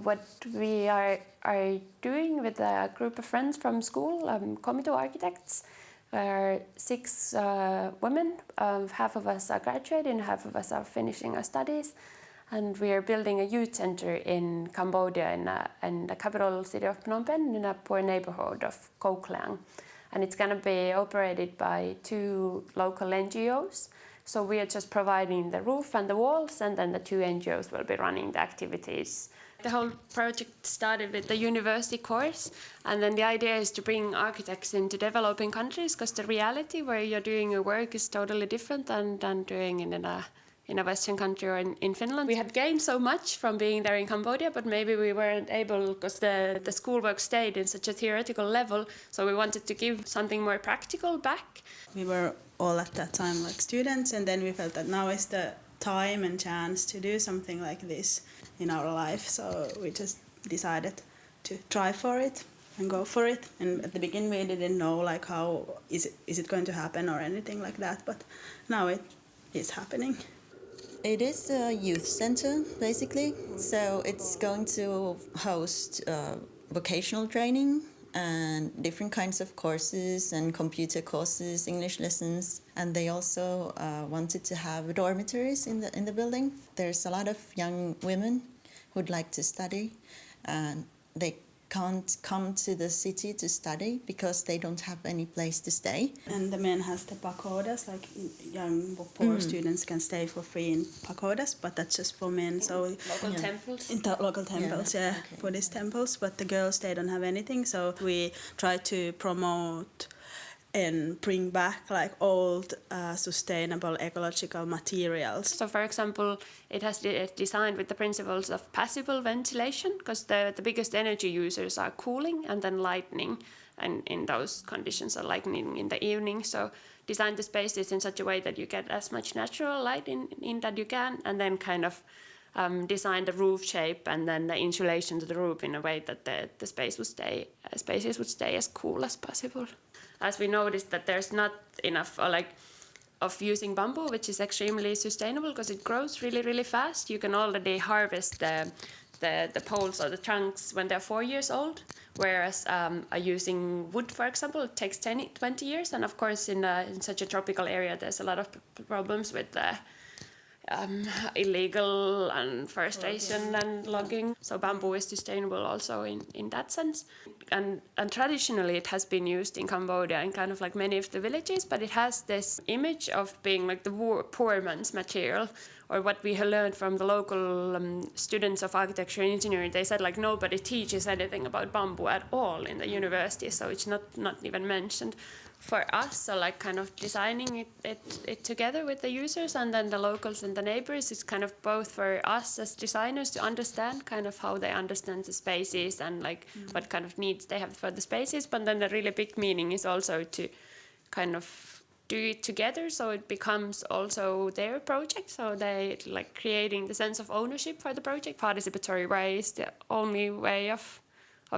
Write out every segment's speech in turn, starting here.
what we are doing with a group of friends from school, Komito Architects, we're 6 women. Half of us are graduating, half of us are finishing our studies. And we are building a youth center in Cambodia, in the capital city of Phnom Penh, in a poor neighborhood of Koh Klang. And it's going to be operated by 2 local NGOs. So we are just providing the roof and the walls, and then the 2 NGOs will be running the activities. The whole project started with the university course, and then the idea is to bring architects into developing countries, because the reality where you're doing your work is totally different than doing it in a Western country or in Finland. We had gained so much from being there in Cambodia, but maybe we weren't able, because the schoolwork stayed in such a theoretical level, so we wanted to give something more practical back. We were all at that time like students, and then we felt that now is the time and chance to do something like this in our life, so we just decided to try for it and go for it. And at the beginning we didn't know like how is it going to happen or anything like that, but now it is happening. It is a youth center, basically. So it's going to host vocational training and different kinds of courses and computer courses, English lessons. And they also wanted to have dormitories in the building. There's a lot of young women who'd like to study, and they can't come to the city to study because they don't have any place to stay. And the men has the pagodas, like young poor students can stay for free in pagodas, but that's just for men. So local temples. In local temples, okay. Buddhist temples, but the girls, they don't have anything. So we try to promote and bring back like old sustainable ecological materials. So for example, it has designed with the principles of passive ventilation, because the biggest energy users are cooling and then lighting, and in those conditions are lighting in the evening. So design the spaces in such a way that you get as much natural light in that you can, and then kind of design the roof shape and then the insulation to the roof in a way that the spaces would stay as cool as possible. As we noticed that there's not enough of using bamboo, which is extremely sustainable because it grows really, really fast. You can already harvest the poles or the trunks when they're 4 years old, whereas using wood, for example, it takes 20 years. And of course, in such a tropical area, there's a lot of problems with illegal and forestation and logging. So bamboo is sustainable also in that sense. And traditionally it has been used in Cambodia in kind of like many of the villages, but it has this image of being like the poor man's material, or what we have learned from the local students of architecture and engineering. They said like nobody teaches anything about bamboo at all in the university, so it's not even mentioned. For us, so like kind of designing it together with the users and then the locals and the neighbors, is kind of both for us as designers to understand kind of how they understand the spaces and like what kind of needs they have for the spaces, but then the really big meaning is also to kind of do it together, so it becomes also their project, so they like creating the sense of ownership for the project. Participatory way is the only way of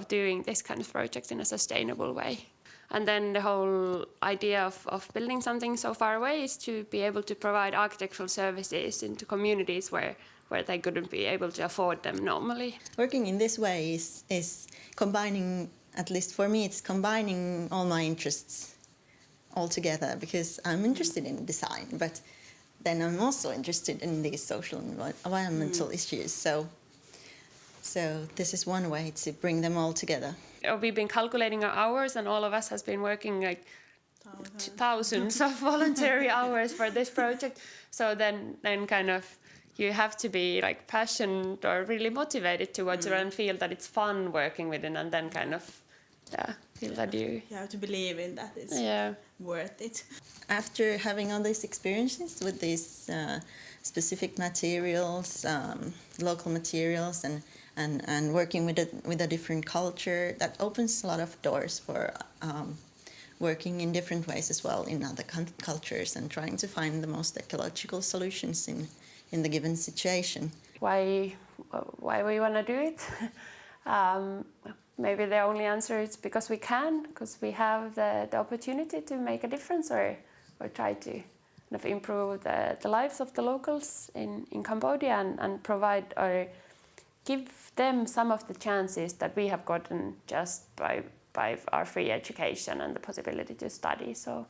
doing this kind of project in a sustainable way. And then the whole idea of building something so far away is to be able to provide architectural services into communities where they couldn't be able to afford them normally. Working in this way is combining, at least for me, it's combining all my interests all together, because I'm interested in design, but then I'm also interested in these social and environmental issues. So this is one way to bring them all together. We've been calculating our hours, and all of us has been working like thousands of voluntary hours for this project. So then kind of you have to be like passionate or really motivated towards it and feel that it's fun working with it, and then kind of feel that you have to believe in that it's worth it. After having all these experiences with these specific materials, local materials, and working with a different culture, that opens a lot of doors for working in different ways as well in other cultures and trying to find the most ecological solutions in the given situation. Why we want to do it? Maybe the only answer is because we can, because we have the opportunity to make a difference or try to kind of improve the lives of the locals in Cambodia and provide or give them some of the chances that we have gotten just by our free education and the possibility to study. So